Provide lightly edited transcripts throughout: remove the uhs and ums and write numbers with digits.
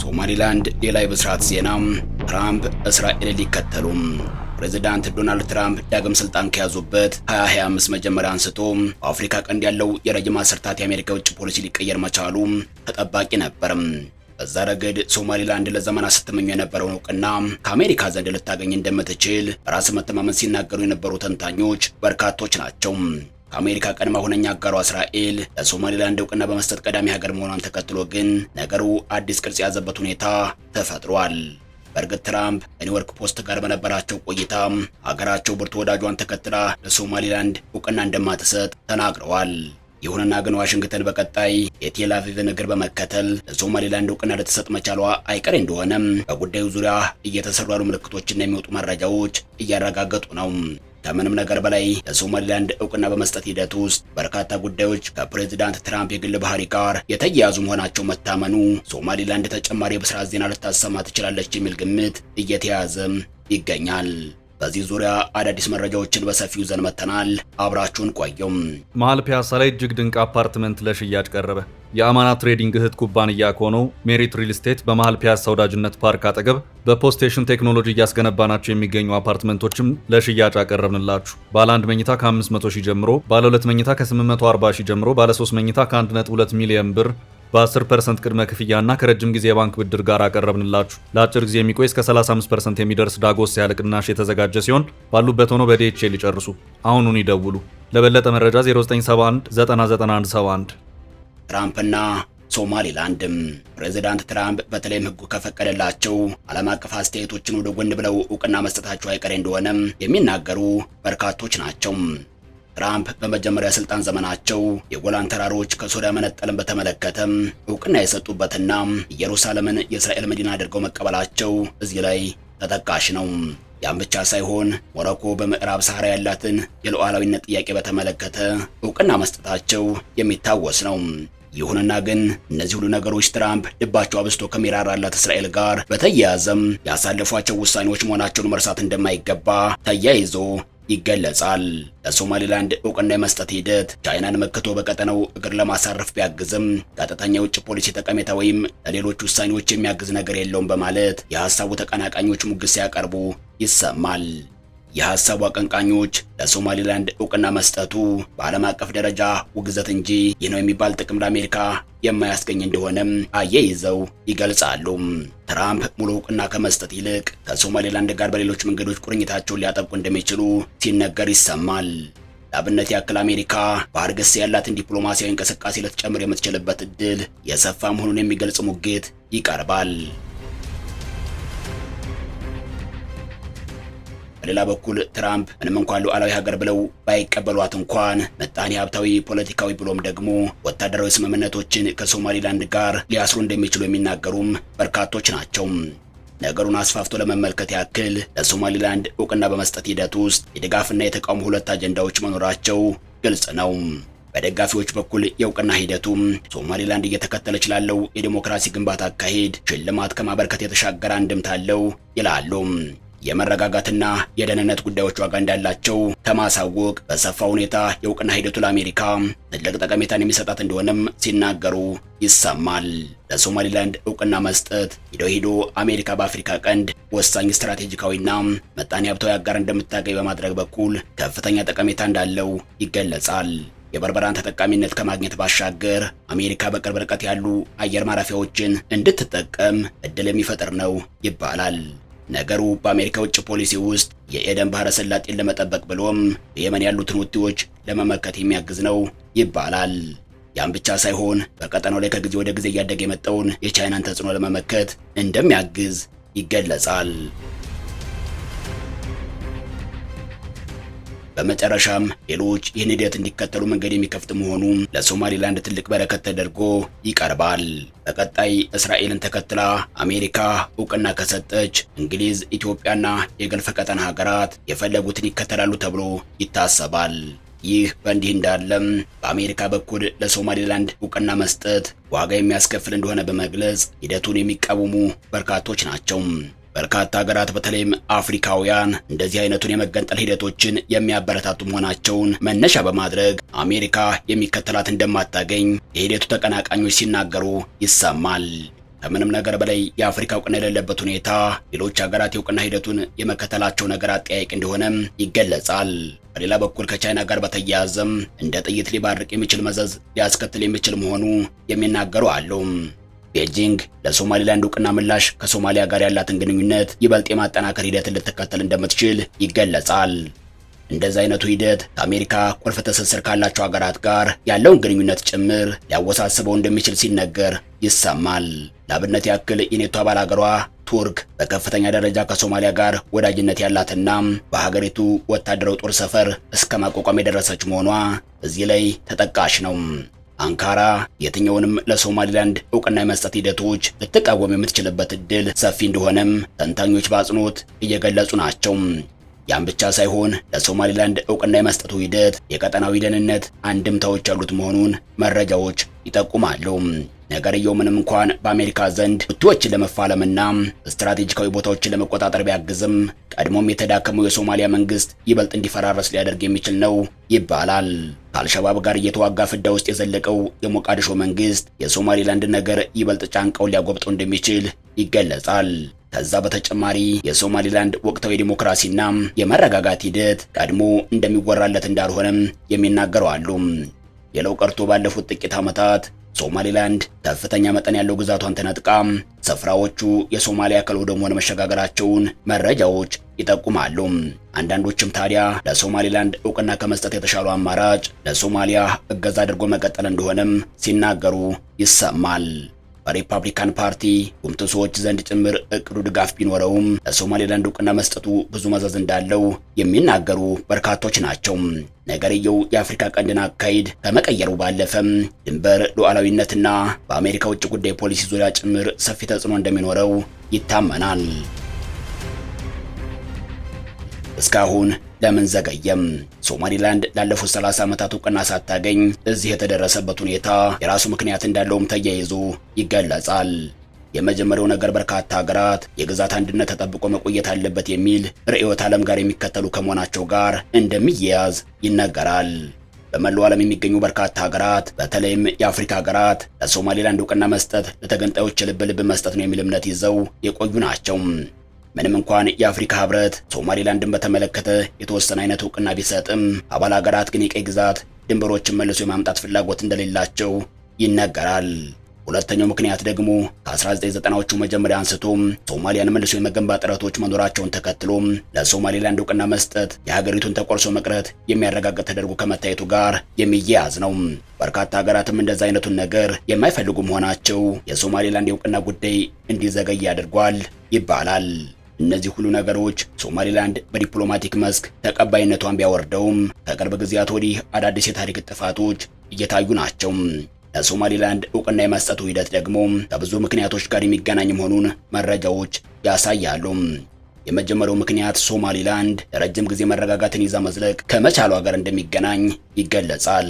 ሶማሊላንድ ሌላ የብስራት ዜና፣ ትራምፕ እስራኤልን ሊከተሉም። ፕሬዚዳንት ዶናልድ ትራምፕ ዳግም ስልጣን ከያዙበት 2025 መጀመሪያ አንስቶ በአፍሪካ ቀንድ ያለው የረጅም አስርታት የአሜሪካ ውጭ ፖሊሲ ሊቀየር መቻሉ ተጠባቂ ነበር። በዛ ረገድ ሶማሊላንድ ለዘመናት ስትመኙ የነበረውን እውቅና ከአሜሪካ ዘንድ ልታገኝ እንደምትችል በራስ መተማመን ሲናገሩ የነበሩ ተንታኞች በርካቶች ናቸው። ከአሜሪካ ቀድማ ሁነኛ አጋሯ እስራኤል ለሶማሊላንድ እውቅና በመስጠት ቀዳሚ ሀገር መሆኗን ተከትሎ ግን ነገሩ አዲስ ቅርጽ የያዘበት ሁኔታ ተፈጥሯል። በእርግጥ ትራምፕ ከኒውዮርክ ፖስት ጋር በነበራቸው ቆይታ ሀገራቸው ብርቱ ወዳጇን ተከትላ ለሶማሊላንድ እውቅና እንደማትሰጥ ተናግረዋል። ይሁንና ግን ዋሽንግተን በቀጣይ የቴል አቪቭን እግር በመከተል ለሶማሊላንድ እውቅና ልትሰጥ መቻሏ አይቀሬ እንደሆነም በጉዳዩ ዙሪያ እየተሰሩ ያሉ ምልክቶችና የሚወጡ መረጃዎች እያረጋገጡ ነው። ከምንም ነገር በላይ ለሶማሊላንድ እውቅና በመስጠት ሂደት ውስጥ በርካታ ጉዳዮች ከፕሬዚዳንት ትራምፕ የግል ባህሪ ጋር የተያያዙ መሆናቸው መታመኑ ሶማሊላንድ ተጨማሪ የብስራት ዜና ልታሰማ ትችላለች የሚል ግምት እየተያዘ ይገኛል። በዚህ ዙሪያ አዳዲስ መረጃዎችን በሰፊው ይዘን መጥተናል። አብራችሁን ቆዩም። መሃል ፒያሳ ላይ እጅግ ድንቅ አፓርትመንት ለሽያጭ ቀረበ። የአማና ትሬዲንግ እህት ኩባንያ ከሆነው ሜሪት ሪል ስቴት በመሃል ፒያሳ ወዳጅነት ፓርክ አጠገብ በፖስቴሽን ቴክኖሎጂ እያስገነባናቸው የሚገኙ አፓርትመንቶችም ለሽያጭ አቀረብንላችሁ። ባለ 1 መኝታ ከ500 ሺህ ጀምሮ፣ ባለ 2 መኝታ ከ840 ሺህ ጀምሮ፣ ባለ 3 መኝታ ከ1.2 ሚሊዮን ብር በ10% ቅድመ ክፍያና ከረጅም ጊዜ የባንክ ብድር ጋር አቀረብንላችሁ። ለአጭር ጊዜ የሚቆይ እስከ 35% የሚደርስ ዳጎስ ያለ ቅናሽ የተዘጋጀ ሲሆን ባሉበት ሆኖ በዲኤችኤል ይጨርሱ። አሁኑን ይደውሉ። ለበለጠ መረጃ 0971 99171። ትራምፕና ሶማሊላንድም ፕሬዚዳንት ትራምፕ በተለይም ሕጉ ከፈቀደላቸው ዓለም አቀፍ አስተያየቶችን ወደ ጎን ብለው እውቅና መስጠታቸው አይቀሬ እንደሆነም የሚናገሩ በርካቶች ናቸው። ትራምፕ በመጀመሪያ ስልጣን ዘመናቸው የጎላን ተራሮች ከሶሪያ መነጠልን በተመለከተም እውቅና የሰጡበትና ኢየሩሳሌምን የእስራኤል መዲና አድርገው መቀበላቸው እዚህ ላይ ተጠቃሽ ነው። ያም ብቻ ሳይሆን ሞሮኮ በምዕራብ ሰሃራ ያላትን የሉዓላዊነት ጥያቄ በተመለከተ እውቅና መስጠታቸው የሚታወስ ነው። ይሁንና ግን እነዚህ ሁሉ ነገሮች ትራምፕ ልባቸው አብስቶ ከሚራራላት እስራኤል ጋር በተያያዘም ያሳለፏቸው ውሳኔዎች መሆናቸውን መርሳት እንደማይገባ ተያይዞ ይገለጻል። ለሶማሊላንድ እውቅና የመስጠት ሂደት ቻይናን መክቶ በቀጠናው እግር ለማሳረፍ ቢያግዝም ቀጥተኛ የውጭ ፖሊሲ ጠቀሜታ ወይም ለሌሎች ውሳኔዎች የሚያግዝ ነገር የለውም በማለት የሐሳቡ ተቀናቃኞች ሙግት ሲያቀርቡ ይሰማል። የሐሳቡ አቀንቃኞች ለሶማሊላንድ እውቅና መስጠቱ በዓለም አቀፍ ደረጃ ውግዘት እንጂ ይህ ነው የሚባል ጥቅም ለአሜሪካ የማያስገኝ እንደሆነም አያይዘው ይገልጻሉ። ትራምፕ ሙሉ እውቅና ከመስጠት ይልቅ ከሶማሊላንድ ጋር በሌሎች መንገዶች ቁርኝታቸውን ሊያጠብቁ እንደሚችሉ ሲነገር ይሰማል። ለአብነት ያክል አሜሪካ ባህር ገጽ ያላትን ዲፕሎማሲያዊ እንቅስቃሴ ልትጨምር የምትችልበት እድል የሰፋ መሆኑን የሚገልጽ ሙግት ይቀርባል። በሌላ በኩል ትራምፕ ምንም እንኳን ሉዓላዊ ሀገር ብለው ባይቀበሏት እንኳን ምጣኔ ሀብታዊ፣ ፖለቲካዊ ብሎም ደግሞ ወታደራዊ ስምምነቶችን ከሶማሊላንድ ጋር ሊያስሩ እንደሚችሉ የሚናገሩም በርካቶች ናቸው። ነገሩን አስፋፍቶ ለመመልከት ያክል ለሶማሊላንድ እውቅና በመስጠት ሂደት ውስጥ የድጋፍና የተቃውሞ ሁለት አጀንዳዎች መኖራቸው ግልጽ ነው። በደጋፊዎች በኩል የእውቅና ሂደቱም ሶማሊላንድ እየተከተለች ላለው የዲሞክራሲ ግንባታ አካሄድ ሽልማት ከማበርከት የተሻገረ አንድምታ አለው ይላሉ። የመረጋጋትና የደህንነት ጉዳዮች ዋጋ እንዳላቸው ከማሳወቅ በሰፋ ሁኔታ የእውቅና ሂደቱ ለአሜሪካ ትልቅ ጠቀሜታን የሚሰጣት እንደሆነም ሲናገሩ ይሰማል። ለሶማሊላንድ እውቅና መስጠት ሂዶ አሜሪካ በአፍሪካ ቀንድ ወሳኝ ስትራቴጂካዊና ምጣኔ ሀብታዊ አጋር እንደምታገኝ በማድረግ በኩል ከፍተኛ ጠቀሜታ እንዳለው ይገለጻል። የበርበራን ተጠቃሚነት ከማግኘት ባሻገር አሜሪካ በቅርብ ርቀት ያሉ አየር ማረፊያዎችን እንድትጠቀም እድል የሚፈጥር ነው ይባላል። ነገሩ በአሜሪካ ውጭ ፖሊሲ ውስጥ የኤደን ባህረ ሰላጤን ለመጠበቅ ብሎም በየመን ያሉትን ሁቲዎች ለመመከት የሚያግዝ ነው ይባላል። ያም ብቻ ሳይሆን በቀጠናው ላይ ከጊዜ ወደ ጊዜ እያደገ የመጣውን የቻይናን ተጽዕኖ ለመመከት እንደሚያግዝ ይገለጻል። በመጨረሻም ሌሎች ይህን ሂደት እንዲከተሉ መንገድ የሚከፍት መሆኑ ለሶማሊላንድ ትልቅ በረከት ተደርጎ ይቀርባል። በቀጣይ እስራኤልን ተከትላ አሜሪካ እውቅና ከሰጠች እንግሊዝ፣ ኢትዮጵያና የገልፍ ቀጠና ሀገራት የፈለጉትን ይከተላሉ ተብሎ ይታሰባል። ይህ በእንዲህ እንዳለም በአሜሪካ በኩል ለሶማሊላንድ እውቅና መስጠት ዋጋ የሚያስከፍል እንደሆነ በመግለጽ ሂደቱን የሚቃወሙ በርካቶች ናቸው። በርካታ ሀገራት በተለይም አፍሪካውያን እንደዚህ አይነቱን የመገንጠል ሂደቶችን የሚያበረታቱ መሆናቸውን መነሻ በማድረግ አሜሪካ የሚከተላት እንደማታገኝ የሂደቱ ተቀናቃኞች ሲናገሩ ይሰማል። ከምንም ነገር በላይ የአፍሪካ እውቅና የሌለበት ሁኔታ ሌሎች ሀገራት የእውቅና ሂደቱን የመከተላቸው ነገር አጠያያቂ እንደሆነ ይገለጻል። በሌላ በኩል ከቻይና ጋር በተያያዘም እንደ ጥይት ሊባርቅ የሚችል መዘዝ ሊያስከትል የሚችል መሆኑ የሚናገሩ አሉ። ቤጂንግ ለሶማሊላንድ እውቅና ምላሽ ከሶማሊያ ጋር ያላትን ግንኙነት ይበልጥ የማጠናከር ሂደትን ልትከተል እንደምትችል ይገለጻል። እንደዚህ አይነቱ ሂደት ከአሜሪካ ቁልፍ ትስስር ካላቸው ሀገራት ጋር ያለውን ግንኙነት ጭምር ሊያወሳስበው እንደሚችል ሲነገር ይሰማል። ለአብነት ያክል የኔቶ አባል ሀገሯ ቱርክ በከፍተኛ ደረጃ ከሶማሊያ ጋር ወዳጅነት ያላትና በሀገሪቱ ወታደራዊ ጦር ሰፈር እስከ ማቋቋም የደረሰች መሆኗ እዚህ ላይ ተጠቃሽ ነው። አንካራ የትኛውንም ለሶማሊላንድ እውቅና የመስጠት ሂደቶች ልትቃወም የምትችልበት እድል ሰፊ እንደሆነም ተንታኞች በአጽንኦት እየገለጹ ናቸው። ያም ብቻ ሳይሆን ለሶማሊላንድ እውቅና የመስጠቱ ሂደት የቀጠናዊ ደህንነት አንድምታዎች ያሉት መሆኑን መረጃዎች ይጠቁማሉ። ነገርየው ምንም እንኳን በአሜሪካ ዘንድ ሁቲዎችን ለመፋለምና ስትራቴጂካዊ ቦታዎችን ለመቆጣጠር ቢያግዝም ቀድሞም የተዳከመው የሶማሊያ መንግስት ይበልጥ እንዲፈራረስ ሊያደርግ የሚችል ነው ይባላል። ከአልሸባብ ጋር እየተዋጋ ፍዳ ውስጥ የዘለቀው የሞቃዲሾ መንግስት የሶማሊላንድ ነገር ይበልጥ ጫንቀውን ሊያጎብጠው እንደሚችል ይገለጻል። ከዛ በተጨማሪ የሶማሊላንድ ወቅታዊ ዲሞክራሲና የመረጋጋት ሂደት ቀድሞ እንደሚወራለት እንዳልሆነም የሚናገሩ አሉ። ሌላው ቀርቶ ባለፉት ጥቂት ዓመታት ሶማሊላንድ ከፍተኛ መጠን ያለው ግዛቷን ተነጥቃ ስፍራዎቹ የሶማሊያ አካል ወደ መሆን መሸጋገራቸውን መረጃዎች ይጠቁማሉ። አንዳንዶችም ታዲያ ለሶማሊላንድ እውቅና ከመስጠት የተሻለው አማራጭ ለሶማሊያ እገዛ አድርጎ መቀጠል እንደሆነም ሲናገሩ ይሰማል። በሪፐብሊካን ፓርቲ ጉምቱ ሰዎች ዘንድ ጭምር እቅዱ ድጋፍ ቢኖረውም ለሶማሊላንድ እውቅና መስጠቱ ብዙ መዘዝ እንዳለው የሚናገሩ በርካቶች ናቸው። ነገርየው የአፍሪካ ቀንድን አካሄድ ከመቀየሩ ባለፈም ድንበር ሉዓላዊነትና በአሜሪካ ውጭ ጉዳይ ፖሊሲ ዙሪያ ጭምር ሰፊ ተጽዕኖ እንደሚኖረው ይታመናል። እስካሁን ለምን ዘገየም? ሶማሊላንድ ላለፉት 30 ዓመታት እውቅና ሳታገኝ እዚህ የተደረሰበት ሁኔታ የራሱ ምክንያት እንዳለውም ተያይዞ ይገለጻል። የመጀመሪያው ነገር በርካታ ሀገራት የግዛት አንድነት ተጠብቆ መቆየት አለበት የሚል ርዕዮተ ዓለም ጋር የሚከተሉ ከመሆናቸው ጋር እንደሚያያዝ ይነገራል። በመላው ዓለም የሚገኙ በርካታ ሀገራት በተለይም የአፍሪካ ሀገራት ለሶማሊላንድ እውቅና መስጠት ለተገንጣዮች ልብ መስጠት ነው የሚል እምነት ይዘው የቆዩ ናቸው። ምንም እንኳን የአፍሪካ ህብረት ሶማሊላንድን በተመለከተ የተወሰነ አይነት እውቅና ቢሰጥም አባል ሀገራት ግን የቀይ ግዛት ድንበሮችን መልሶ የማምጣት ፍላጎት እንደሌላቸው ይነገራል። ሁለተኛው ምክንያት ደግሞ ከ1990ዎቹ መጀመሪያ አንስቶ ሶማሊያን መልሶ የመገንባት ጥረቶች መኖራቸውን ተከትሎ ለሶማሊላንድ እውቅና መስጠት የሀገሪቱን ተቆርሶ መቅረት የሚያረጋግጥ ተደርጎ ከመታየቱ ጋር የሚያያዝ ነው። በርካታ ሀገራትም እንደዛ አይነቱን ነገር የማይፈልጉ መሆናቸው የሶማሊላንድ የእውቅና ጉዳይ እንዲዘገይ ያደርጓል ይባላል። እነዚህ ሁሉ ነገሮች ሶማሊላንድ በዲፕሎማቲክ መስክ ተቀባይነቷን ቢያወርደውም ከቅርብ ጊዜያት ወዲህ አዳዲስ የታሪክ ጥፋቶች እየታዩ ናቸው። ለሶማሊላንድ እውቅና የመስጠቱ ሂደት ደግሞ ከብዙ ምክንያቶች ጋር የሚገናኝ መሆኑን መረጃዎች ያሳያሉ። የመጀመሪያው ምክንያት ሶማሊላንድ ለረጅም ጊዜ መረጋጋትን ይዛ መዝለቅ ከመቻሏ ጋር እንደሚገናኝ ይገለጻል።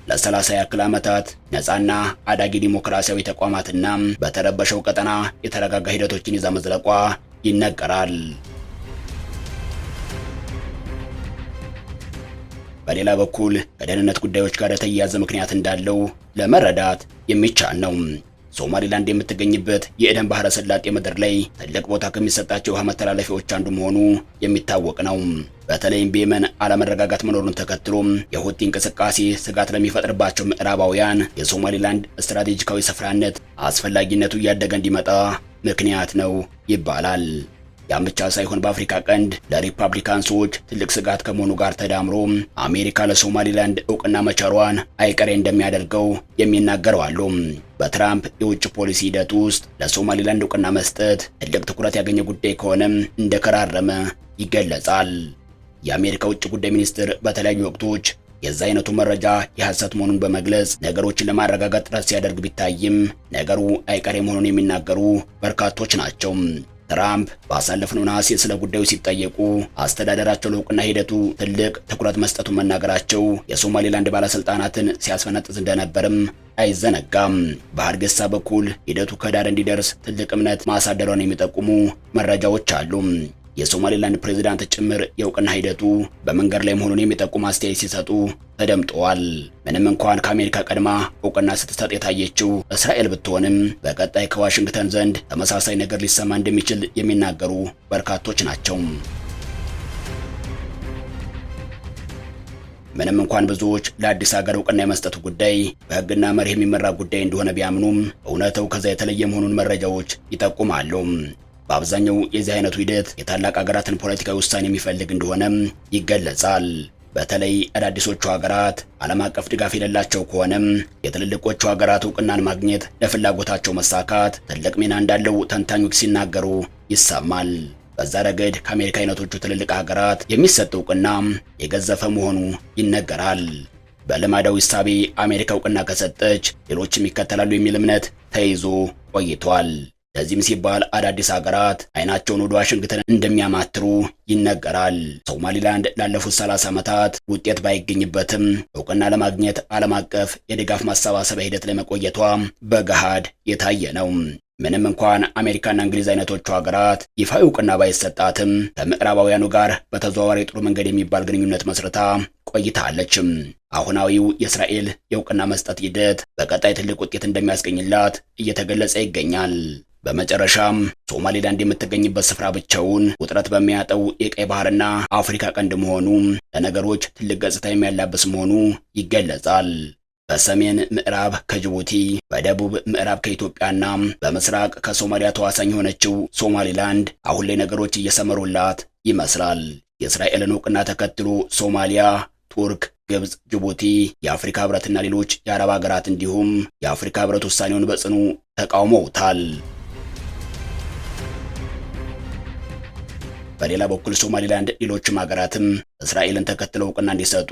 ለ30 ያክል ዓመታት ነፃና አዳጊ ዲሞክራሲያዊ ተቋማትና በተረበሸው ቀጠና የተረጋጋ ሂደቶችን ይዛ መዝለቋ ይነገራል። በሌላ በኩል ከደህንነት ጉዳዮች ጋር የተያያዘ ምክንያት እንዳለው ለመረዳት የሚቻል ነው። ሶማሊላንድ የምትገኝበት የኤደን ባህረ ሰላጤ ምድር ላይ ትልቅ ቦታ ከሚሰጣቸው የውሃ መተላለፊያዎች አንዱ መሆኑ የሚታወቅ ነው። በተለይም በየመን አለመረጋጋት መኖሩን ተከትሎ የሁቲ እንቅስቃሴ ስጋት ለሚፈጥርባቸው ምዕራባውያን የሶማሊላንድ ስትራቴጂካዊ ስፍራነት አስፈላጊነቱ እያደገ እንዲመጣ ምክንያት ነው ይባላል። ያም ብቻ ሳይሆን በአፍሪካ ቀንድ ለሪፐብሊካን ሰዎች ትልቅ ስጋት ከመሆኑ ጋር ተዳምሮ አሜሪካ ለሶማሊላንድ እውቅና መቸሯን አይቀሬ እንደሚያደርገው የሚናገሩ አሉ። በትራምፕ የውጭ ፖሊሲ ሂደት ውስጥ ለሶማሊላንድ እውቅና መስጠት ትልቅ ትኩረት ያገኘ ጉዳይ ከሆነም እንደከራረመ ይገለጻል። የአሜሪካ ውጭ ጉዳይ ሚኒስትር በተለያዩ ወቅቶች የዛ አይነቱ መረጃ የሐሰት መሆኑን በመግለጽ ነገሮችን ለማረጋጋት ጥረት ሲያደርግ ቢታይም ነገሩ አይቀሬ መሆኑን የሚናገሩ በርካቶች ናቸው። ትራምፕ ባሳለፍነው ነሐሴ ስለ ጉዳዩ ሲጠየቁ አስተዳደራቸው ለእውቅና ሂደቱ ትልቅ ትኩረት መስጠቱን መናገራቸው የሶማሊላንድ ባለስልጣናትን ሲያስፈነጥዝ እንደነበርም አይዘነጋም። በሀርጌሳ በኩል ሂደቱ ከዳር እንዲደርስ ትልቅ እምነት ማሳደሯን የሚጠቁሙ መረጃዎች አሉ። የሶማሌላንድ ፕሬዝዳንት ጭምር የእውቅና ሂደቱ በመንገድ ላይ መሆኑን የሚጠቁም አስተያየት ሲሰጡ ተደምጠዋል። ምንም እንኳን ከአሜሪካ ቀድማ እውቅና ስትሰጥ የታየችው እስራኤል ብትሆንም በቀጣይ ከዋሽንግተን ዘንድ ተመሳሳይ ነገር ሊሰማ እንደሚችል የሚናገሩ በርካቶች ናቸው። ምንም እንኳን ብዙዎች ለአዲስ ሀገር እውቅና የመስጠቱ ጉዳይ በሕግና መርህ የሚመራ ጉዳይ እንደሆነ ቢያምኑም እውነታው ከዛ የተለየ መሆኑን መረጃዎች ይጠቁማሉ። በአብዛኛው የዚህ አይነቱ ሂደት የታላቅ ሀገራትን ፖለቲካዊ ውሳኔ የሚፈልግ እንደሆነም ይገለጻል። በተለይ አዳዲሶቹ ሀገራት ዓለም አቀፍ ድጋፍ የሌላቸው ከሆነም የትልልቆቹ ሀገራት እውቅናን ማግኘት ለፍላጎታቸው መሳካት ትልቅ ሚና እንዳለው ተንታኞች ሲናገሩ ይሰማል። በዛ ረገድ ከአሜሪካ አይነቶቹ ትልልቅ ሀገራት የሚሰጥ እውቅና የገዘፈ መሆኑ ይነገራል። በልማዳዊ እሳቤ አሜሪካ እውቅና ከሰጠች ሌሎችም ይከተላሉ የሚል እምነት ተይዞ ቆይቷል። ለዚህም ሲባል አዳዲስ ሀገራት አይናቸውን ወደ ዋሽንግተን እንደሚያማትሩ ይነገራል። ሶማሊላንድ ላለፉት 30 ዓመታት ውጤት ባይገኝበትም እውቅና ለማግኘት ዓለም አቀፍ የድጋፍ ማሰባሰቢያ ሂደት ላይ መቆየቷ በገሃድ የታየ ነው። ምንም እንኳን አሜሪካና እንግሊዝ አይነቶቹ ሀገራት ይፋዊ እውቅና ባይሰጣትም ከምዕራባውያኑ ጋር በተዘዋዋሪ ጥሩ መንገድ የሚባል ግንኙነት መስርታ ቆይታለችም። አሁናዊው የእስራኤል የእውቅና መስጠት ሂደት በቀጣይ ትልቅ ውጤት እንደሚያስገኝላት እየተገለጸ ይገኛል። በመጨረሻም ሶማሌላንድ የምትገኝበት ስፍራ ብቻውን ውጥረት በሚያጠው የቀይ ባህርና አፍሪካ ቀንድ መሆኑ ለነገሮች ትልቅ ገጽታ የሚያላብስ መሆኑ ይገለጻል። በሰሜን ምዕራብ ከጅቡቲ፣ በደቡብ ምዕራብ ከኢትዮጵያና በምስራቅ ከሶማሊያ ተዋሳኝ የሆነችው ሶማሊላንድ አሁን ላይ ነገሮች እየሰመሩላት ይመስላል። የእስራኤልን እውቅና ተከትሎ ሶማሊያ፣ ቱርክ፣ ግብጽ፣ ጅቡቲ፣ የአፍሪካ ህብረትና ሌሎች የአረብ ሀገራት እንዲሁም የአፍሪካ ህብረት ውሳኔውን በጽኑ ተቃውመውታል። በሌላ በኩል ሶማሊላንድ ሌሎችም ሀገራትም እስራኤልን ተከትለው እውቅና እንዲሰጡ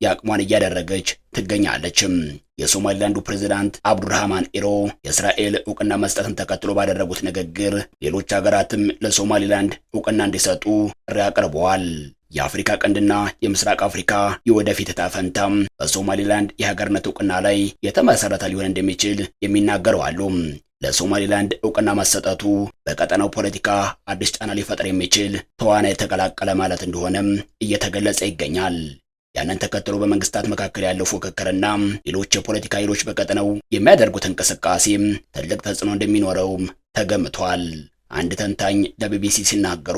የአቅሟን እያደረገች ትገኛለችም። የሶማሊላንዱ ፕሬዝዳንት አብዱራህማን ኢሮ የእስራኤል እውቅና መስጠትን ተከትሎ ባደረጉት ንግግር ሌሎች ሀገራትም ለሶማሊላንድ እውቅና እንዲሰጡ ጥሪ አቅርበዋል። የአፍሪካ ቀንድና የምስራቅ አፍሪካ የወደፊት ዕጣ ፈንታም በሶማሊላንድ የሀገርነት እውቅና ላይ የተመሰረተ ሊሆን እንደሚችል የሚናገሩ አሉ። ለሶማሊላንድ እውቅና መሰጠቱ በቀጠናው ፖለቲካ አዲስ ጫና ሊፈጥር የሚችል ተዋናይ የተቀላቀለ ማለት እንደሆነም እየተገለጸ ይገኛል። ያንን ተከትሎ በመንግስታት መካከል ያለው ፉክክርና ሌሎች የፖለቲካ ኃይሎች በቀጠናው የሚያደርጉት እንቅስቃሴም ትልቅ ተጽዕኖ እንደሚኖረውም ተገምቷል። አንድ ተንታኝ ለቢቢሲ ሲናገሩ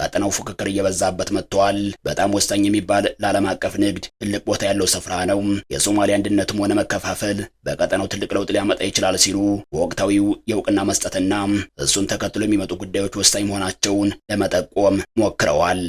ቀጠናው ፉክክር እየበዛበት መጥቷል። በጣም ወሳኝ የሚባል ለዓለም አቀፍ ንግድ ትልቅ ቦታ ያለው ስፍራ ነው። የሶማሊያ አንድነትም ሆነ መከፋፈል በቀጠናው ትልቅ ለውጥ ሊያመጣ ይችላል ሲሉ ወቅታዊው የእውቅና መስጠትና እሱን ተከትሎ የሚመጡ ጉዳዮች ወሳኝ መሆናቸውን ለመጠቆም ሞክረዋል።